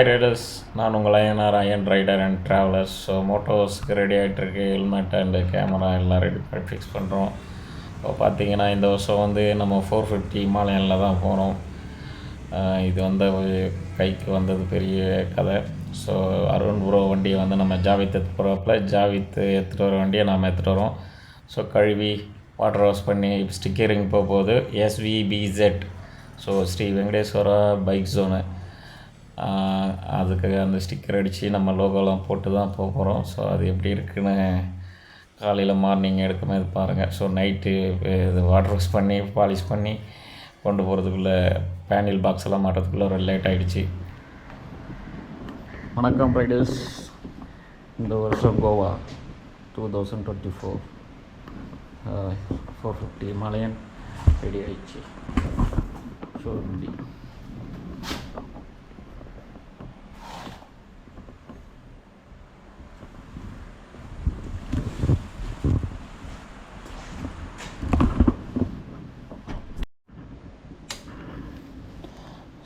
Hi riders, நான் உங்கள் INR IN rider and travellers. So மோட்டோஸ்க்கு ரெடி ஆகிட்டுருக்கு. ஹெல்மெட் அண்டு கேமரா எல்லாம் ரெடி பண்ணி ஃபிக்ஸ் பண்ணுறோம். இப்போ பார்த்தீங்கன்னா இந்த வருஷம் வந்து நம்ம 450 ஹிமாலயனில் தான் போகிறோம். இது வந்து கைக்கு வந்தது பெரிய கதை. ஸோ அருண் ப்ரோ வண்டியை வந்து நம்ம ஜாவித் எடுத்து போகிறப்பல ஜாவித் எடுத்துகிட்டு வர வண்டியை நாம் எடுத்துகிட்டு வரோம். ஸோ கழுவி வாட்டர் வாஷ் பண்ணி ஸ்டிக்கரிங் போகுது SVBZ. So Sri Venkateswara bike zone. அதுக்கு அந்த ஸ்டிக்கர் அடித்து நம்ம லோகோலாம் போட்டு தான் போக போகிறோம். ஸோ அது எப்படி இருக்குன்னு காலையில் மார்னிங் எடுக்கும்போது பாருங்கள். ஸோ நைட்டு இது வாட்டர் வாஷ் பண்ணி பாலிஷ் பண்ணி கொண்டு போகிறதுக்குள்ளே பேனில் பாக்ஸ் எல்லாம் மாட்டுறதுக்குள்ளே ஒரு லேட் ஆகிடுச்சு. வணக்கம் ரைடர்ஸ். இந்த வருஷம் கோவா 2024 450 ஹிமாலயன் ரெடி ஆகிடுச்சு. ஸோ இப்படி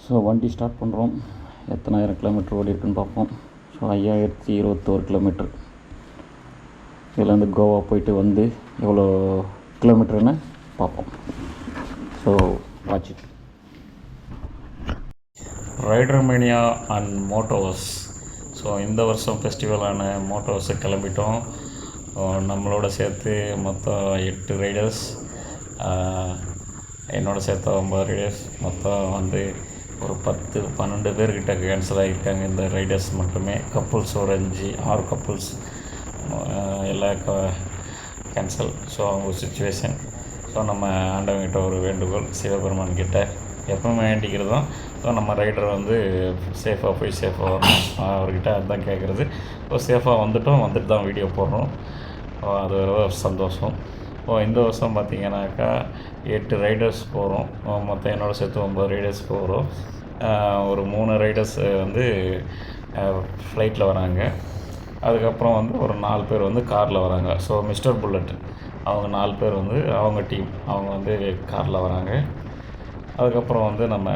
ஸோ வண்டி ஸ்டார்ட் பண்ணுறோம். எத்தனாயிரம் கிலோமீட்டர் ஓடி இருக்குன்னு பார்ப்போம். So 5021 kilometre. இதுலேருந்து கோவா போயிட்டு வந்து எவ்வளோ கிலோமீட்டர்னு பார்ப்போம். So watch it. Rider mania and motos. So இந்த வருஷம் ஃபெஸ்டிவலான மோட்டோஸை கிளம்பிட்டோம். நம்மளோட சேர்த்து மொத்தம் 8 ரைடர்ஸ், என்னோட சேர்த்து 9 ரைடர்ஸ். மொத்தம் வந்து ஒரு 10-12 பேர்கிட்ட கேன்சல் ஆகியிருக்காங்க இந்த ரைடர்ஸ் மட்டுமே. கப்புள்ஸ் ஒரு 5-6 கப்புள்ஸ் எல்லாம் கேன்சல். ஸோ அவங்க சுச்சுவேஷன். ஸோ நம்ம ஆண்டவங்கிட்ட ஒரு வேண்டுகோள், சிவபெருமான் கிட்ட எப்பவுமே வேண்டிக்கிறதும். ஸோ நம்ம ரைடர் வந்து சேஃபாக போய் சேஃபாக வரணும், அவர்கிட்ட அதுதான் கேட்குறது. ஸோ சேஃபாக வந்துட்டு தான் வீடியோ போடுறோம். அது ஒரு சந்தோஷம். இந்த வருஷம் பார்த்திங்கனாக்கா 8 ரைடர்ஸ் போகிறோம். மொத்தம் என்னோட சேர்த்து 9 ரைடர்ஸ் போகிறோம். ஒரு 3 ரைடர்ஸ் வந்து ஃப்ளைட்டில் வராங்க. அதுக்கப்புறம் வந்து ஒரு 4 பேர் வந்து காரில் வராங்க. ஸோ மிஸ்டர் புல்லட் அவங்க 4 பேர் வந்து அவங்க டீம், அவங்க வந்து காரில் வராங்க. அதுக்கப்புறம் வந்து நம்ம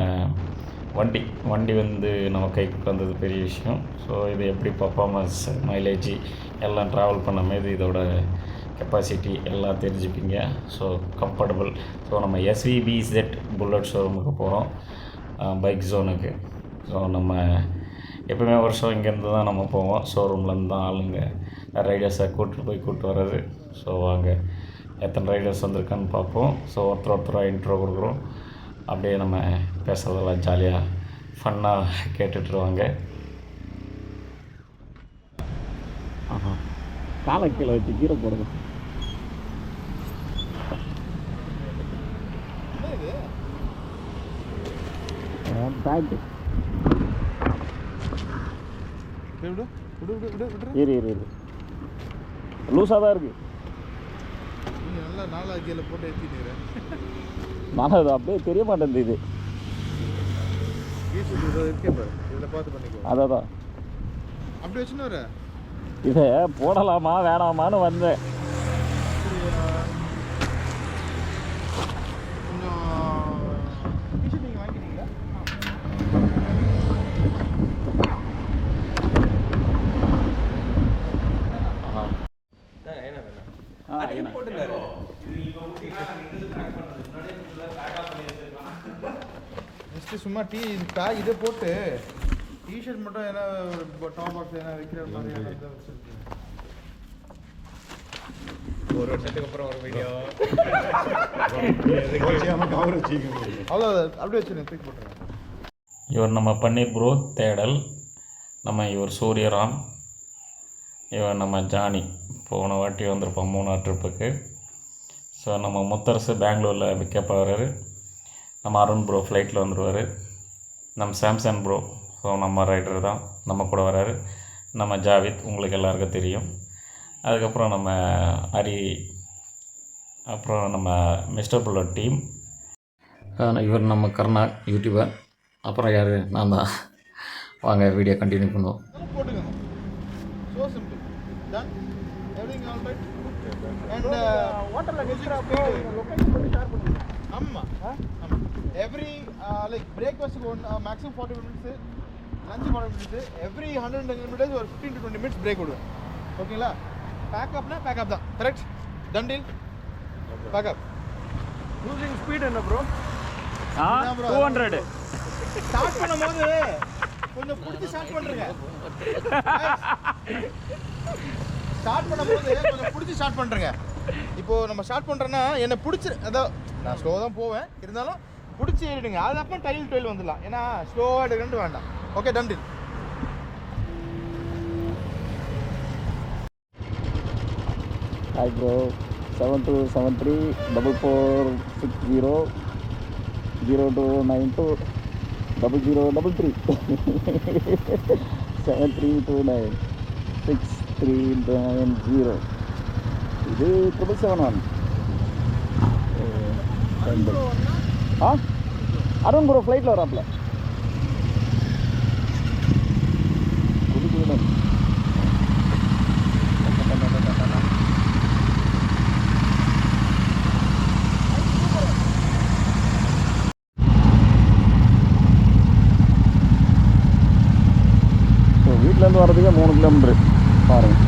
வண்டி வந்து நம்ம கைக்கு வந்தது பெரிய விஷயம். ஸோ இது எப்படி பர்ஃபார்மன்ஸ், மைலேஜ் எல்லாம் ட்ராவல் பண்ணும்போது இதோட கெப்பாசிட்டி எல்லாம் தெரிஞ்சுப்பீங்க. So comfortable. ஸோ நம்ம SVBZ புல்லட் ஷோரூமுக்கு போகிறோம், பைக் ஜோனுக்கு. ஸோ நம்ம எப்பவுமே வருஷம் இங்கேருந்து தான் நம்ம போவோம். ஷோரூம்லேருந்து தான் ஆளுங்க ரைடர்ஸை கூப்பிட்டு வர்றது. ஸோ வாங்க எத்தனை ரைடர்ஸ் வந்திருக்கான்னு பார்ப்போம். ஸோ ஒருத்தராக இன்ட்ரோ கொடுக்குறோம். அப்படியே நம்ம பேசுகிறதெல்லாம் ஜாலியாக ஃபன்னாக கேட்டுட்ருவாங்க. காலை கீழே வச்சு கீரை போடுங்க. பேட்டு இரு லூஸாக தான் இருக்குது. நாலாவது அப்படியே தெரிய மாட்டேங்குது. அதான் அப்படி வச்சுன்னு இதை போடலாமா வேணாமான்னு வந்தேன். சும்மா இதை போட்டு டிஷர்ட் மட்டும் ஏன்னா டாப் பாக்ஸ் ஏன்னா வைக்கிற மாதிரி ஒரு வருஷத்துக்கு அப்புறம் ஒரு வீடியோ அவ்வளோ அப்படியே வச்சு தூக்கி போட்டுருங்க. இவர் நம்ம பன்னீர் ப்ரோ தேடல், நம்ம இவர் சூரியராம், இவர் நம்ம ஜானி. போன வாட்டி வந்திருப்போம் 3 ட்ரிப்புக்கு. ஸோ நம்ம முத்தரசு பெங்களூரில் பிக்கப் ஆகிறாரு. நம்ம அருண் ப்ரோ ஃப்ளைட்டில் வந்துடுவார். நம்ம சாம்சங் ப்ரோ, ஸோ நம்ம ரைடர் தான், நம்ம கூட வராரு. நம்ம ஜாவித் உங்களுக்கு எல்லாருக்கும் தெரியும். அதுக்கப்புறம் நம்ம ஹரி, அப்புறம் நம்ம மிஸ்டர் புல்லட் டீம். இவர் நம்ம கர்ணா யூடியூபர். அப்புறம் யார்? நான் தான். வாங்க வீடியோ கண்டினியூ பண்ணுவோம். every like breakfast maximum 40 minutes lunch பண்ணிட்டு எவ்ரி 100 கிலோமீட்டர்ஸ் ஒரு 15 to 20 மினிட்ஸ் பிரேக் விடுவேன். ஓகேங்களா? பேக்கப்னா பேக்கப் தான். Correct? Ton deal? Backup. Using speed என்ன ப்ரோ? 200. ஸ்டார்ட் பண்ணும்போது கொஞ்சம் பிடிச்சி ஸ்டார்ட் பண்ணுறேங்க. ஸ்டார்ட் பண்ணும்போது கொஞ்சம் பிடிச்சி ஸ்டார்ட் பண்ணுறேங்க. இப்போது நம்ம ஸ்டார்ட் பண்ணுறோன்னா என்னை பிடிச்சி அதான் நான் ஸ்லோ தான் போவேன், இருந்தாலும் பிடிச்சி ஏறிடுங்க. அது அப்புறம் டைல் வந்துடலாம். ஏன்னா ஸ்லோவாக எடுக்கணுட்டு வேண்டாம். Okay done deal. Hi bro, 7273 4460 0292 0033 7329 6390. இது 771. அருண் ப்ரோ ஃப்ளைட்டில் வராப்புல. வீட்டிலேருந்து வரதுக்கே 3 கிலோமீட்ரு பாருங்கள்.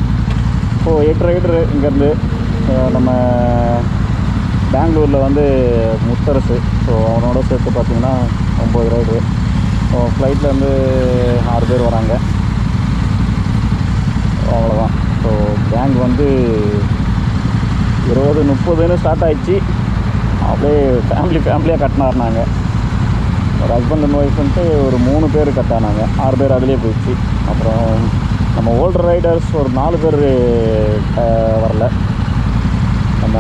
இப்போது 8 ரைடரு இங்கேருந்து நம்ம பெங்களூரில் வந்து முத்தரசு. ஸோ அவனோட சேர்த்து பார்த்திங்கன்னா 9 ரைடரு. ஸோ ஃப்ளைட்லேருந்து 6 பேர் வராங்க. அவ்வளோதான். ஸோ கேங் வந்து 20-30ன்னு ஸ்டார்ட் ஆகிடுச்சு. அப்படியே ஃபேமிலியாக கட்டினார். நாங்கள் ஒரு ஹஸ்பண்ட் அண்ட் ஒய்ஃப்ன்ட்டு ஒரு 3 பேர் கட்டானாங்க. 6 பேர் அதிலே போயிடுச்சு. அப்புறம் நம்ம ஓல்டர் ரைடர்ஸ் ஒரு 4 பேர் வரல. நம்ம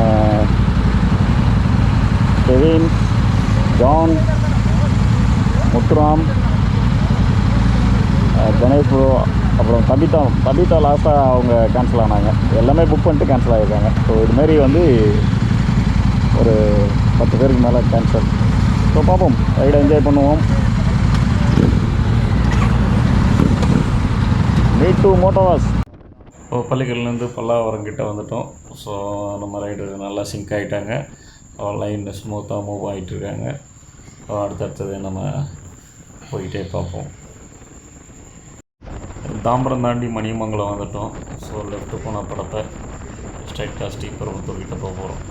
Kevin, John, Muthuram, Ganesh bro, அப்புறம் கபிதா லாஸ்ட்டாக அவங்க கேன்சல் ஆனாங்க. எல்லாமே புக் பண்ணிட்டு கேன்சல் ஆகிருக்காங்க. ஸோ இதுமாரி வந்து ஒரு 10 பேருக்கு மேலே கேன்சல். ஸோ பார்ப்போம், ரைடை என்ஜாய் பண்ணுவோம். மீட் டு மோட்டோவாஸ். இப்போ பள்ளிக்கல்லேருந்து பல்லாவரம் கிட்ட வந்துட்டோம். ஸோ நம்ம ரைடர் நல்லா சிங்க் ஆகிட்டாங்க. லைன் ஸ்மூத்தாக மூவ் ஆகிட்டுருக்காங்க. அடுத்தடுத்தது நம்ம போயிட்டே பார்ப்போம். தாம்பரம் தாண்டி மணிமங்கலம் வந்துட்டோம். ஸோ லெஃப்ட்டு போனால் படத்தை ஸ்ட்ரைட்டாக ஸ்ரீபெரும்புத்தூர் கிட்ட போக போகிறோம்.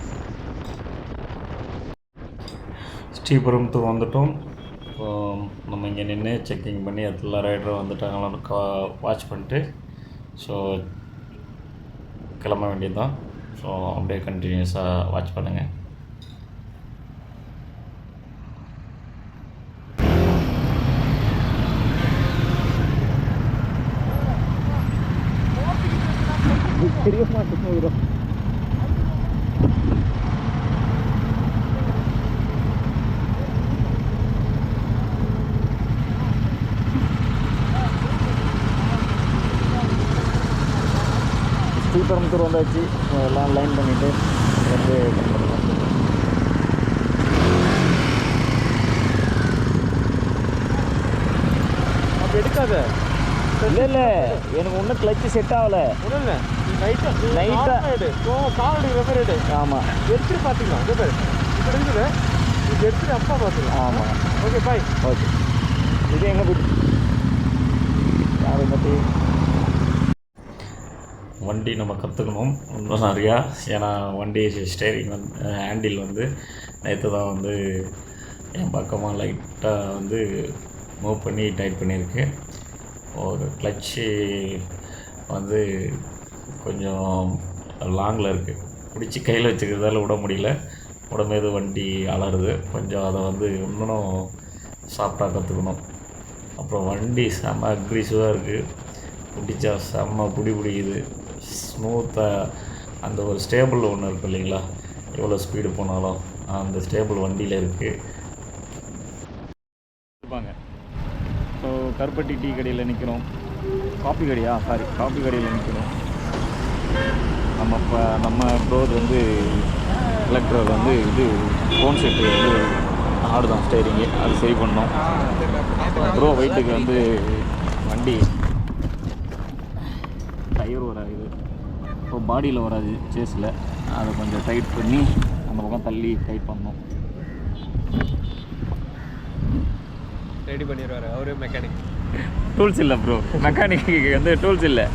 ஸ்ரீபெரும்புத்தூர் வந்துட்டோம். நம்ம இங்கே நின்று செக்கிங் பண்ணி எல்லா ரைடரும் வந்துட்டாங்களான்னு வாட்ச் பண்ணிட்டு ஸோ கிளம்ப வேண்டியது தான். ஸோ அப்படியே கண்டினியூஸாக வாட்ச் பண்ணுங்கள். தெரிய மாட்டேங்குது. ஸ்ரீபெரும்புத்தூர் வந்தாச்சு. எல்லாம் லைன் பண்ணிவிட்டு வந்து அப்போ எடுக்காத. இல்லை எனக்கு ஒன்றும் கிளச்சு செட் ஆகலை. ஒன்றும் இல்லை, நைட்டாக எடு. கால் எடுக்கிற மாதிரி எடு. ஆமாம், எடுத்துட்டு பார்த்துக்கலாம். இதே பேர் இப்போ இருக்குது, இது எடுத்துட்டு அப்பா பார்த்துக்கலாம். ஆமாம், ஓகே பாய். ஓகே. இது எங்கே போயிட்டு யாரை பற்றி வண்டி நம்ம கற்றுக்கணும் இன்னும் நிறையா. ஏன்னா வண்டி ஸ்டேரிங் ஹேண்டில் நேற்று தான் என் பக்கமாக லைட்டாக மூவ் பண்ணி டைட் பண்ணியிருக்கு. ஒரு கிளச்சு கொஞ்சம் லாங்கில் இருக்குது. பிடிச்சி கையில் வச்சுக்கிறதால விட முடியல. உடம்பேது வண்டி அலறுது கொஞ்சம். அதை இன்னும் சாஃப்டாக கற்றுக்கணும். அப்புறம் வண்டி செம்ம அக்ரிசிவாக இருக்குது. பிடிச்சா செம்ம பிடிக்குது. ஸ்மூத்தாக அந்த ஒரு ஸ்டேபிள் ஒன்று இருக்குது இல்லைங்களா, எவ்வளோ ஸ்பீடு போனாலும் அந்த ஸ்டேபிள் வண்டியில் இருக்குது. இருப்பாங்க. ஸோ கருப்பட்டி டீ கடையில் நிற்கிறோம். காஃபி கடையில் நிற்கிறோம். நம்ம ப்ரோர் எலக்ட்ரர் இது ஃபோன் செட்டு ஆடுதான் ஸ்டேரிங்கு, அது சரி பண்ணோம். ப்ரோ வெயிட்டுக்கு வண்டி டயர் வராது, இப்போ பாடியில் வராது, சேஸில். அதை கொஞ்சம் டைட் பண்ணி அந்த பக்கம் தள்ளி டைட் பண்ணோம். ரெடி பண்ணிடுவார் அவரே மெக்கானிக். டூல்ஸ் இல்லை ப்ரோ, மெக்கானிக்கு வந்து டூல்ஸ் இல்லை.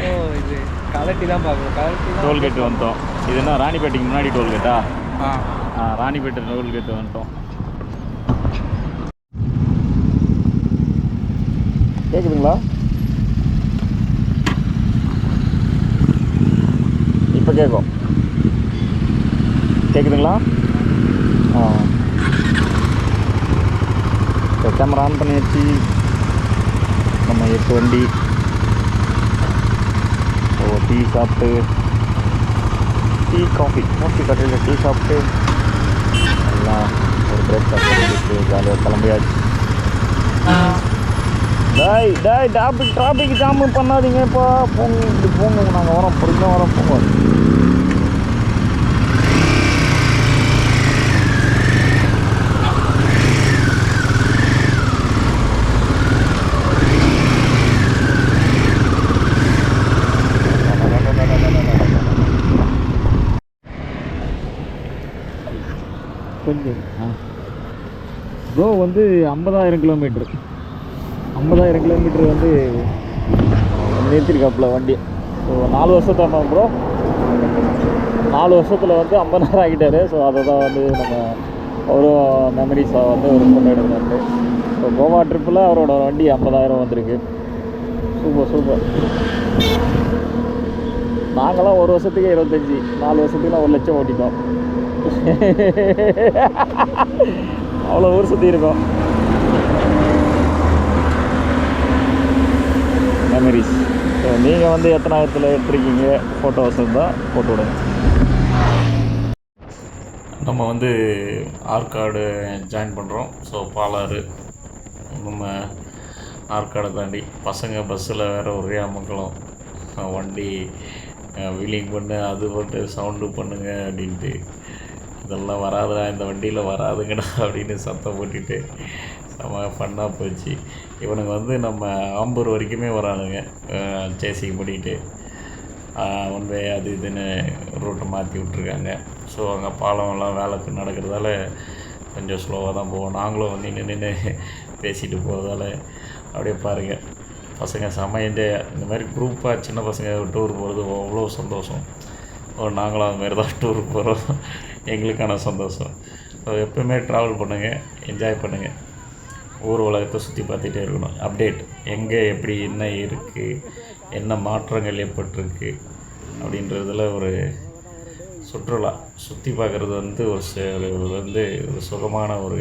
ஓ இது கலட்டி தான் பார்க்கணும். கலட்டி டோல்கேட் வந்துட்டோம். இது என்ன ராணிப்பேட்டைக்கு முன்னாடி டோல்கேட்டா? ஆ ராணிப்பேட்டை டோல்கேட் வந்துட்டோம். கேட்குதுங்களா? இப்போ கேட்குதுங்களா? இப்போ கேமரா ஆன் பண்ணியாச்சு. நம்ம 8 வண்டி டீ சாப்பிட்டு காஃபி கடையில் டீ சாப்பிட்டு எல்லாம் ஒரு பிரேக்ஃபாஸ்ட் பண்ணிட்டு ஜாலியாக கிளம்பியாச்சு. டிராஃபிக் ஜாமு பண்ணாதீங்க. இப்போ போங்க நாங்கள் வரோம், பொறுமையாக வரோம், போங்க. கொஞ்சம் ப்ரோ வந்து 50,000 கிலோமீட்டர் வந்து நிறுத்திருக்காப்புல வண்டி. ஸோ 4 வருஷத்தான ப்ரோ, 4 வருஷத்தில் வந்து 50,000 ஆகிட்டார். ஸோ அதை தான் வந்து நம்ம அவரும் மெமரிஸாக வந்து ஒரு ஃபோட்டோ எடுக்கிறாரு. ஸோ கோவா ட்ரிப்பில் அவரோட வண்டி 50,000 வந்திருக்கு. சூப்பர். நாங்களாம் 1 வருஷத்துக்கு 25, 4 வருஷத்துக்குலாம் 1 லட்சம் ஓட்டிட்டோம். அவ்வளோ ஊர் சுற்றி இருக்கோம். மெமரிஸ். ஸோ நீங்கள் வந்து எத்தனாயிரத்தில் எடுத்துருக்கீங்க ஃபோட்டோஸ் இருந்தால் போட்டு விடுங்க. நம்ம வந்து ஆற்காடு ஜாயின் பண்ணுறோம். ஸோ பாலாறு நம்ம ஆற்காடை தாண்டி பசங்க பஸ்ஸில் வேறு ஒரே அமங்கலம். வண்டி வீலிங் பண்ணு, அது போட்டு சவுண்டு பண்ணுங்க அப்படின்ட்டு, இதெல்லாம் வராதுடா இந்த வண்டியில் வராதுங்கடா அப்படின்னு சத்தம் போட்டுட்டு செம்ம ஃபன்னாக போச்சு. இவனுங்க வந்து நம்ம ஆம்பூர் வரைக்குமே வரானுங்க சேசிங் பண்ணிக்கிட்டு. ஒன்வே அது இதுன்னு ரூட்டை மாற்றி விட்ருக்காங்க. ஸோ அங்கே பாலம்லாம் வேலைக்கு நடக்கிறதால கொஞ்சம் ஸ்லோவாக தான் போவோம். நாங்களும் வந்து நின்று பேசிட்டு போகிறதால அப்படியே பாருங்கள் பசங்க செம்ம என்ஜாய். இந்த மாதிரி குரூப்பாக சின்ன பசங்க டூர் போகிறது அவ்வளோ சந்தோஷம். நாங்களும் அதுமாரி தான் டூர் போகிறோம், எங்களுக்கான சந்தோஷம். ஸோ எப்போவுமே ட்ராவல் பண்ணுங்கள், என்ஜாய் பண்ணுங்கள், ஊர் உலகத்தை சுற்றி பார்த்துட்டே இருக்கணும். அப்டேட் எங்கே எப்படி என்ன இருக்குது, என்ன மாற்றங்கள் ஏற்பட்டிருக்கு அப்படின்றதில் ஒரு சுற்றுலா சுற்றி பார்க்குறது வந்து ஒரு சுகமான ஒரு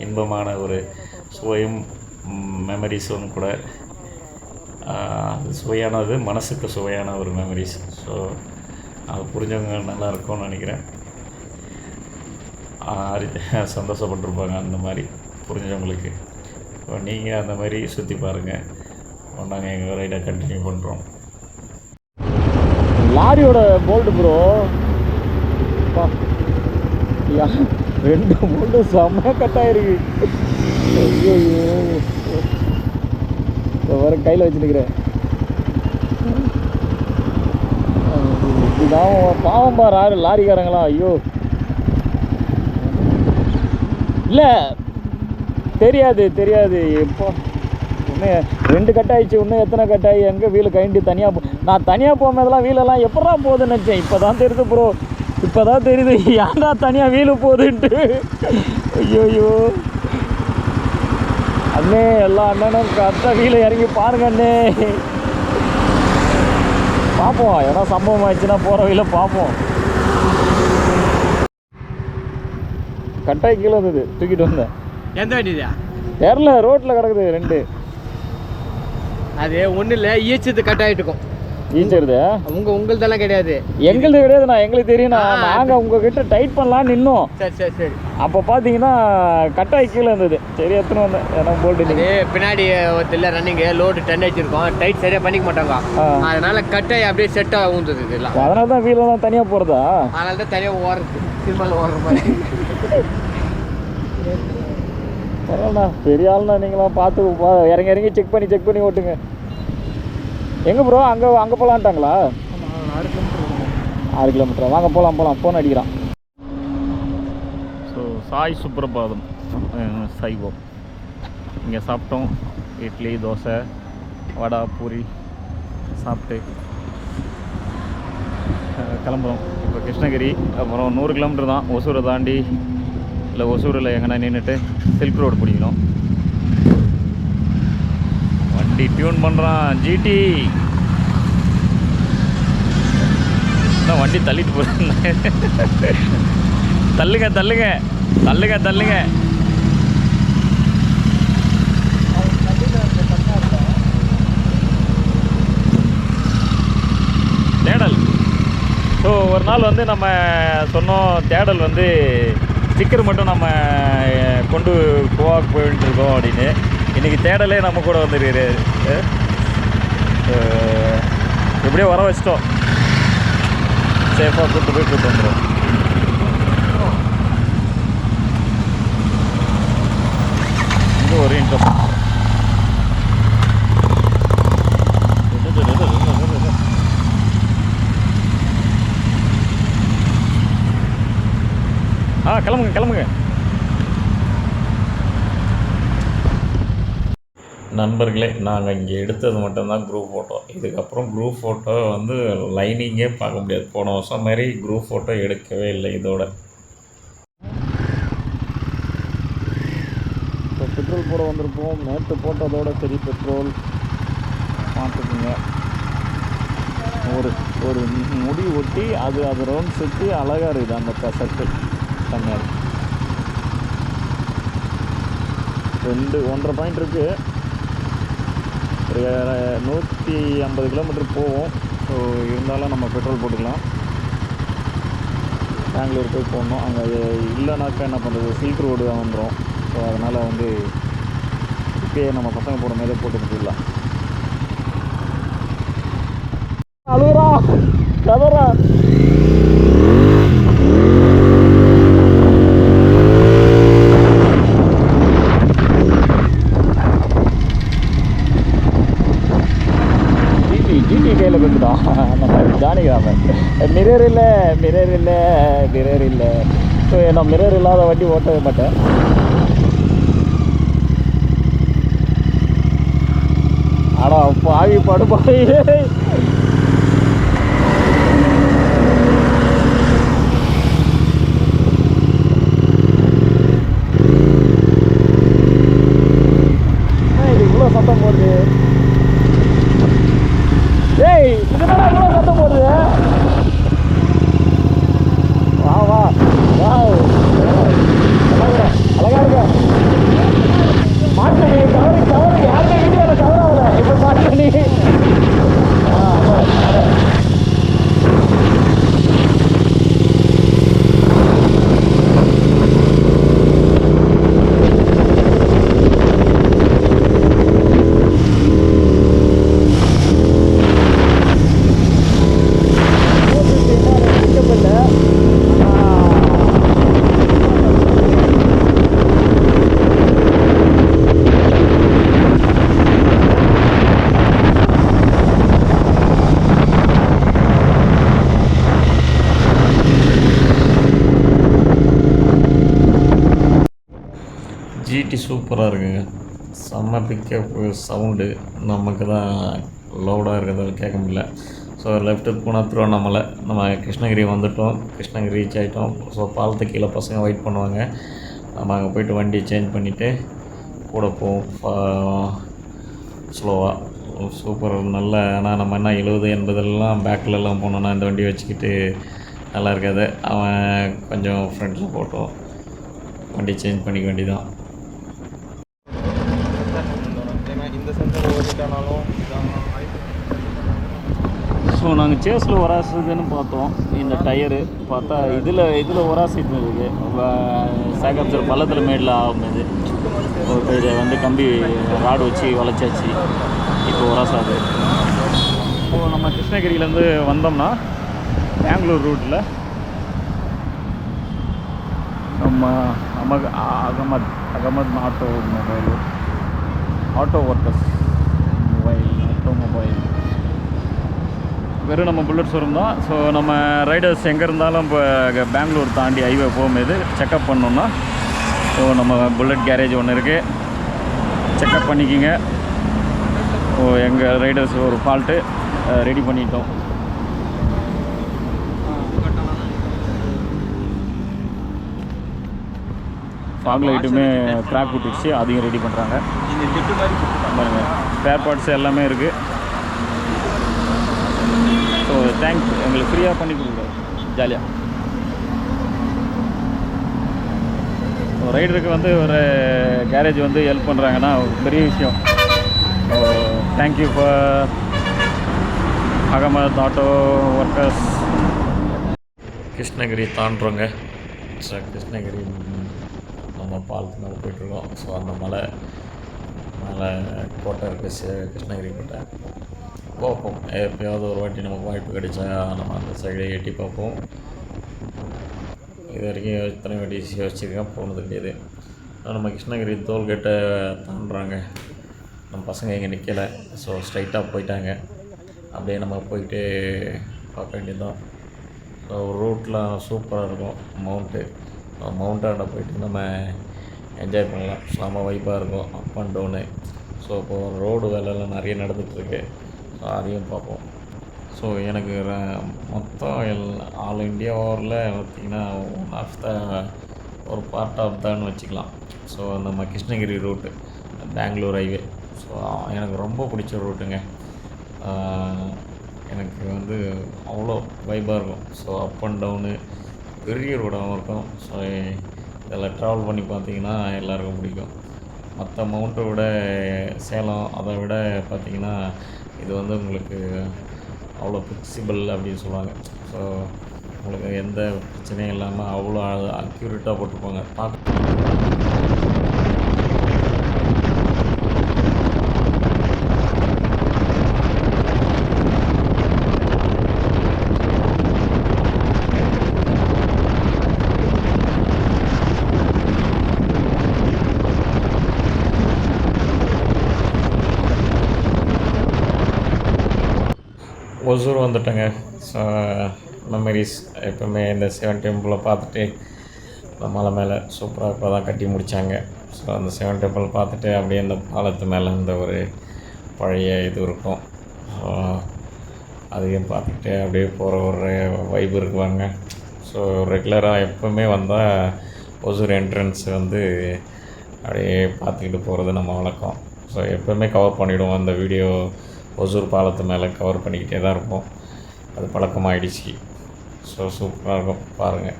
இன்பமான ஒரு சுவையும் மெமரிஸும் கூட. அது சுவையானது, மனசுக்கு சுவையான ஒரு மெமரிஸ். ஸோ அது புரிஞ்சவங்க நல்லா இருக்கும்னு நினைக்கிறேன். சந்தோஷப்பட்டிருப்பாங்க அந்த மாதிரி புரிஞ்சவங்களுக்கு. இப்போ நீங்கள் அந்த மாதிரி சுற்றி பாருங்கள். நாங்கள் எங்கள் ரைடை கண்டினியூ பண்ணுறோம். லாரியோட போல்டு ப்ரோ 2 போல்டு செம்ம கட்டாயிருக்கு. ஐயோ வேறு கையில் வச்சுருக்கிறேன். இதுதான் பாவம் பார் லாரிக்காரங்களா. ஐயோ இல்லை தெரியாது எப்போ இன்னும் 2 கட்டாயிடுச்சு. இன்னும் எத்தனை கட்டாயி எங்கே வீலு கைண்டி தனியாக நான் தனியாக போகும்போதெல்லாம் வீலெல்லாம் எப்படா போகுதுன்னு நினச்சேன். இப்போ தான் தெரியுது ப்ரோ, இப்போ தான் தெரியுது ஏன்டா தனியாக வீலு போகுதுன்ட்டு. ஐயோ அண்ணே, எல்லா அண்ணனும் கரெக்டாக வீலை இறங்கி பாருங்க அண்ணே. பார்ப்போம், ஏன்னா சம்பவம் ஆயிடுச்சுன்னா போகிற வீலை பார்ப்போம். கட்டாய் கீழே இருந்தது, தூக்கிட்டு வந்தேன். எந்த வண்டியா தெரில, ரோட்டில் கிடக்குது 2. அது ஒன்றும் இல்லை, ஈச்சது கட் ஆகிட்டுக்கும். ஈச்சிருது உங்களதெல்லாம் கிடையாது. எங்களுது கிடையாதுண்ணா, எங்களுக்கு தெரியும்ண்ணா. நாங்கள் உங்ககிட்ட டைட் பண்ணலாம் நின்னோம். சரி அப்போ பார்த்தீங்கன்னா கட்டாய் கீழே இருந்தது. சரி எடுத்துன்னு வந்தேன். ஏன்னா போல்டு பின்னாடி இல்லை ரன்னிங்கு லோடு 10 வச்சிருக்கோம், டைட் சரியாக பண்ணிக்க மாட்டாங்க. அதனால கட்டாய் அப்படியே செட்டாக ஊந்துது இதெல்லாம். அதனால தான் வீலெல்லாம் தனியாக போகிறதா? அதனால தான் தனியாக ஓடுறது, சினிமாவில் ஓடுற மாதிரி. பரவாயில்லண்ணா, பெரிய ஆள்ண்ணா நீங்களாம். பார்த்து இறங்கி செக் பண்ணி ஓட்டுங்க. எங்கே ப்ரோ அங்கே போகலான்ட்டாங்களா? 6 கிலோமீட்டர் வாங்க போகலாம் ஃபோன் அடிக்கிறான். ஸோ சாய் சுப்ரபாதம் சைவம் இங்கே சாப்பிட்டோம். இட்லி, தோசை, வடை, பூரி சாப்பிட்டு கிளம்புறோம். இப்போ கிருஷ்ணகிரி, அப்புறம் 100 கிலோமீட்டர் தான். ஒசூரை தாண்டி இல்லை ஒசூரில் எங்கன்னா நின்றுட்டு சில்க் ரோடு பிடிக்கணும். வண்டி டியூன் பண்ணுறான் ஜிடி. இன்னும் வண்டி தள்ளிட்டு போகிறேன். தள்ளுங்க தள்ளுங்க தள்ளுங்க தள்ளுங்க. தேடல். ஸோ ஒரு நாள் வந்து நம்ம சொன்னோம் தேடல் வந்து ஸ்டிக்கர் மட்டும் நம்ம கொண்டு கோவாக்கு போயிட்டு இருக்கோம் அப்படின்னு. இன்றைக்கி தேடலே நம்ம கூட வந்துருக்காரு. எப்படியோ வர வச்சிட்டோம். சேஃபாக கூப்பிட்டு போய் கூப்பிட்டு வந்துடும். இது ஒரு இன்கம். கிளம்புங்க கிளம்புங்க. நண்பர்களே, நாங்கள் இங்கே எடுத்தது மட்டும்தான் குரூப் ஃபோட்டோ. இதுக்கப்புறம் குரூப் ஃபோட்டோ வந்து லைனிங்கே பார்க்க முடியாது. போன வருஷம் மாதிரி குரூப் ஃபோட்டோ எடுக்கவே இல்லை இதோட. இப்போ பெட்ரோல் போட வந்திருப்போம். நேற்று போட்டதோட சரி பெட்ரோல் பார்த்துக்குங்க. ஒரு முடி ஒட்டி அது ரவுண்ட் சுற்றி அழகாக இருக்குது அந்த சர்க்கிள். செம்மையாக 1.5 பாயிண்ட் இருக்குது. ஒரு 150 கிலோமீட்டர் போவோம். ஸோ இருந்தாலும் நம்ம பெட்ரோல் போட்டுக்கலாம். பெங்களூர் போய் போடணும். அங்கே இல்லைனாக்கா என்ன பண்ணுறது, சில்க் ரோடு தான் வந்துடும். ஸோ அதனால் வந்து இப்போயே நம்ம பசங்க போகிற மாதிரியே போட்டு போயிடலாம். அழுகுறா கதறா. ஜிடி கையில் கொடுத்துட்டான் நம்ம ஜானிகாமன். மிரர் இல்லை. ஸோ நான் மிரர் இல்லாத வண்டி ஓட்டவே மாட்டேன். ஆடா பாவி படுபாவி. இது இவ்வளோ சத்தம் போடுது. ஏய் இதுதான் இவ்வளோ சத்தம் போடுது. வா வா வா அழகா இருக்க. மாட்டு கவரு யாருமே வீடியோவில் கவராகல. இப்போ மாட்டு நீ ஜிடி சூப்பராக இருக்குங்க. செம்ம பிக்கப் சவுண்டு. நமக்கு தான் லவுடாக இருக்கிறதால கேட்க முடியல. ஸோ லெஃப்ட்டுக்கு போனால் திருவண்ணாமலை. நம்ம கிருஷ்ணகிரி வந்துவிட்டோம். கிருஷ்ணகிரி ரீச் ஆகிட்டோம். ஸோ பாலத்துக்கு கீழே பசங்க வெயிட் பண்ணுவாங்க. நம்ம அங்கே போய்ட்டு வண்டி சேஞ்ச் பண்ணிவிட்டு கூட போவோம் ஸ்லோவாக. சூப்பர் நல்ல. ஆனால் நம்ம என்ன 70-80 பேக்கிலலாம் போனோன்னா இந்த வண்டி வச்சுக்கிட்டு நல்லா இருக்காது. அவன் கொஞ்சம் ஃப்ரண்ட்டில் போட்டோம் வண்டி சேஞ்ச் பண்ணிக்க வேண்டியதான். ஸோ நாங்கள் சேஸில் ஒராசுதுன்னு பார்த்தோம். இந்த டயரு பார்த்தா இதில் ஒராசிட்டு இருக்குது. சேகப்சர் பள்ளத்தில் மேடில் ஆகும்போது இதை வந்து கம்பி ராடு வச்சு வளைச்சாச்சு. இப்போ ஒராசாது. ஸோ நம்ம கிருஷ்ணகிரியிலேருந்து வந்தோம்னா பெங்களூர் ரூட்டில் நம்ம அகமத் ஆட்டோ ஒர்க்கர்ஸ் ஆட்டோமொபைல் வெறும் நம்ம புல்லட் ஷோரூம் தான். ஸோ நம்ம ரைடர்ஸ் எங்கே இருந்தாலும் இப்போ பெங்களூர் தாண்டி ஹைவே போகும்போது செக்கப் பண்ணோம்னா ஸோ நம்ம புல்லட் கேரேஜ் ஒன்று இருக்குது. செக்அப் பண்ணிக்கிங்க. எங்கள் ரைடர்ஸ் ஒரு ஃபால்ட்டு ரெடி பண்ணிட்டோம். ஃபாக் லைட்டுமே கிராக் விட்டுச்சு, அதையும் ரெடி பண்ணுறாங்க. பாருங்கள், ஸ்பேர் பார்ட்ஸ் எல்லாமே இருக்குது. ஸோ தேங்க்ஸ், எங்களுக்கு ஃப்ரீயாக பண்ணி கொடுக்குறாரு ஜாலியாக. ரைடருக்கு வந்து ஒரு கேரேஜ் வந்து ஹெல்ப் பண்ணுறாங்கன்னா பெரிய விஷயம். So thank you for Ahamed auto workers. Krishnagiri தாண்டுறோங்க. ஸோ கிருஷ்ணகிரி நம்ம பாலத்து மேலே போயிட்டுருக்கோம். ஸோ அந்த மலை கோட்டை இருக்குது, கிருஷ்ணகிரி கோட்டை. பார்ப்போம், எப்போயாவது ஒரு வாட்டி நமக்கு வாய்ப்பு கிடைச்சா நம்ம அந்த சைடை எட்டி பார்ப்போம். இது வரைக்கும் இத்தனை வாட்டி யோசிச்சிருக்கேன், போனது கிடையாது. நம்ம கிருஷ்ணகிரி டோல்கேட்டை தாண்டுறாங்க. நம்ம பசங்க இங்கே நிற்கலை, ஸோ ஸ்ட்ரைட்டாக போயிட்டாங்க. அப்படியே நம்ம போயிட்டு பார்க்க வேண்டியதுதான். ஸோ ரூட்லாம் சூப்பராக இருக்கும். மவுண்டாண்ட போயிட்டு நம்ம என்ஜாய் பண்ணலாம். செம வைப்பாக இருக்கும், அப் அண்ட் டவுனு. ஸோ இப்போது ரோடு வேலைலாம் நிறைய நடந்துகிட்ருக்கு. ஸோ அதையும் பார்ப்போம். ஸோ எனக்கு மொத்தம் ஆல் இண்டியா ஓவரில் பார்த்திங்கன்னா ஒன் ஆஃப் த ஒரு பார்ட் ஆஃப் தான்னு வச்சுக்கலாம். ஸோ நம்ம Krishnagiri route, Bangalore highway, so எனக்கு ரொம்ப பிடிச்ச ரூட்டுங்க. எனக்கு வந்து அவ்வளோ வைப்பாக இருக்கும். ஸோ அப் அண்ட் டவுனு பெரிய ரோடாகவும் இருக்கும். ஸோ இதில் ட்ராவல் பண்ணி பார்த்திங்கன்னா எல்லாருக்கும் பிடிக்கும். மற்ற மவுண்ட்டை விட சேலம் அதை விட பார்த்திங்கன்னா இது வந்து உங்களுக்கு அவ்வளோ ஃப்ளெக்சிபிள் அப்படின்னு சொல்லுவாங்க. ஸோ உங்களுக்கு எந்த பிரச்சனையும் இல்லாமல் அவ்வளோ அக்யூரேட்டாக போட்டிருப்பாங்க. ஒசூர் வந்துட்டேங்க. ஸோ மெமரிஸ் எப்போவுமே இந்த சிவன் டெம்பிளை பார்த்துட்டு இந்த மலை மேலே சூப்பராக இப்போ தான் கட்டி முடித்தாங்க. ஸோ அந்த சிவன் டெம்பிள் பார்த்துட்டு அப்படியே அந்த பாலத்து மேலே இந்த ஒரு பழைய இது இருக்கும். ஸோ அதையும் பார்த்துட்டு அப்படியே போகிற ஒரு வைப் இருக்குவாங்க. ஸோ ரெகுலராக எப்போவுமே வந்தால் ஒசூர் என்ட்ரன்ஸ் வந்து அப்படியே பார்த்துக்கிட்டு போகிறது நம்ம வழக்கம். ஸோ எப்போவுமே கவர் பண்ணிவிடுவோம். அந்த வீடியோ ஒசூர் பாலத்து மேலே கவர் பண்ணிக்கிட்டே தான் இருப்போம். அது பழக்கமாகிடுச்சு. ஸோ சூப்பராக இருக்கும், பாருங்கள்.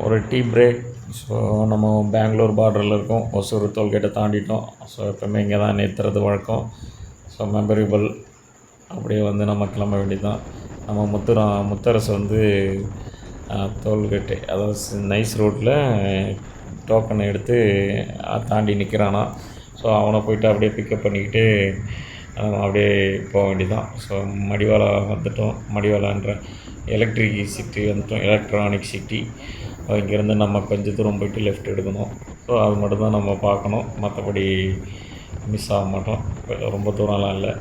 ஒரு டீ பிரேக். ஸோ நம்ம பெங்களூர் பார்டரில் இருக்கோம். ஒசூர் டோல்கேட்டை தாண்டிட்டோம். ஸோ எப்போவுமே இங்கே தான் நிறுத்துறது வழக்கம். So memorable. அப்படியே வந்து நம்ம கிளம்ப வேண்டியதுதான். நம்ம முத்தரசு வந்து டோல்கேட்டு, அதாவது நைஸ் ரோட்டில் டோக்கனை எடுத்து தாண்டி நிற்கிறானா. ஸோ அவனை போய்ட்டு அப்படியே பிக்கப் பண்ணிக்கிட்டு அப்படியே போக வேண்டியதுதான். ஸோ மடிவாலா வந்துட்டோம். மடிவாலான்ற எலக்ட்ரிக் சிட்டி வந்துட்டோம், எலக்ட்ரானிக் சிட்டி. இங்கேருந்து நம்ம கொஞ்சம் தூரம் போய்ட்டு லெஃப்ட் எடுக்கணும். ஸோ அது மட்டும்தான் நம்ம பார்க்கணும், மற்றபடி மிஸ் ஆக மாட்டோம். ரொம்ப தூரம்லாம் இல்லை.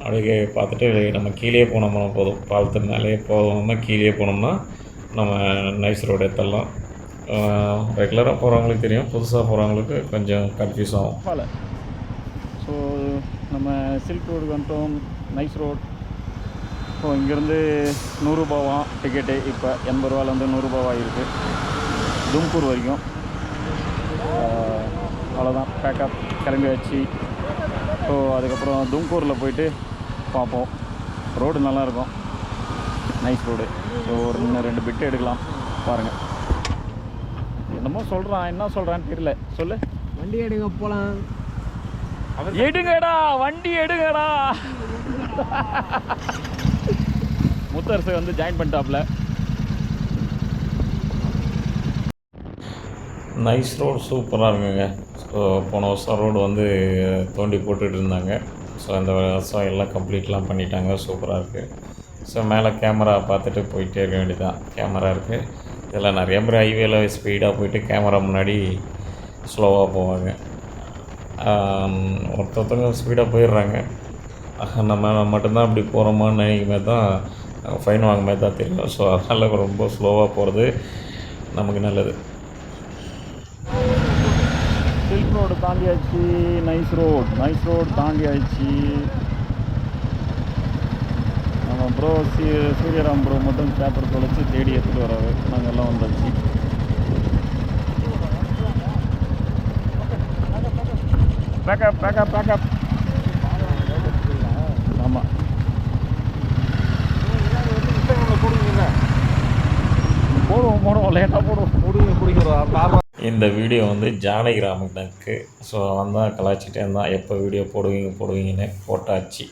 அப்படியே பார்த்துட்டு நம்ம கீழே போனோம்னா போதும். பாலத்து மேலேயே போகாமல் கீழே போனோம்னா நம்ம நைஸ் ரோடு எடுத்துடலாம். ரெகுலராக போகிறவங்களுக்கு தெரியும், புதுசாக போகிறவங்களுக்கு கொஞ்சம் கன்ஃபியூஸ் ஆகும். ஸோ நம்ம சில்க் ரோடு வந்துட்டோம், நைஸ் ரோட். ஸோ இங்கேருந்து 100 ரூபாவாம் டிக்கெட்டு. இப்போ 80 ரூபாலேருந்து 100 ரூபாவாக தும்கூர் வரைக்கும். அவ்வளோதான், பேக்கப் கிளம்பியாச்சு. ஸோ அதுக்கப்புறம் தும்கூரில் போயிட்டு பார்ப்போம். ரோடு நல்லாயிருக்கும், நைஸ் ரோடு. ஸோ ஒரு இன்னும் 2 பிட்டு எடுக்கலாம். பாருங்கள், என்னமோ சொல்கிறான், என்ன சொல்கிறான்னு தெரியல. சொல்லு. வண்டி எடுங்க போகலாம். எடுங்கடா வண்டி எடுங்கடா. முத்தரசு வந்து ஜாயின் பண்ணிட்டாப்ல. நைஸ் ரோடு சூப்பராக இருக்குங்க. ஸோ போன வருஷம் ரோடு வந்து தோண்டி போட்டுட்டு இருந்தாங்க. ஸோ அந்த வருஷம் எல்லாம் கம்ப்ளீட்லாம் பண்ணிட்டாங்க, சூப்பராக இருக்குது. ஸோ மேலே கேமரா பார்த்துட்டு போயிட்டே இருக்க வேண்டியதான். கேமரா இருக்குது. இதில் நிறைய பேர் ஹைவேல ஸ்பீடாக போயிட்டு கேமரா முன்னாடி ஸ்லோவாக போவாங்க. ஒருத்தவங்க ஸ்பீடாக போயிடுறாங்க. நம்ம மட்டும்தான் அப்படி போகிறோமான்னு நினைக்கும் போது தான் ஃபைன் வாங்கும் போது தான் தெரியும். ஸோ அதனால் ரொம்ப ஸ்லோவாக போகிறது நமக்கு நல்லது. சில்க் ரோடு தாண்டியாச்சு. நைஸ் ரோடு தாண்டியாச்சு. நம்ம ப்ரோ சூரியராம் ப்ரோ மட்டும் பேப்பர் தொலைச்சி தேடி எடுத்துகிட்டு வராது. நாங்கள் எல்லாம் வந்தாச்சு. பேக்கப். ஆமாம், போடுவோம் லேட்டாக போடுவோம். இந்த வீடியோ வந்து ஜானகிராமுக்கு. ஸோ வந்தால் கலாய்ச்சிட்டே இருந்தால் எப்போ வீடியோ போடுவீங்கன்னு போட்டாச்சு.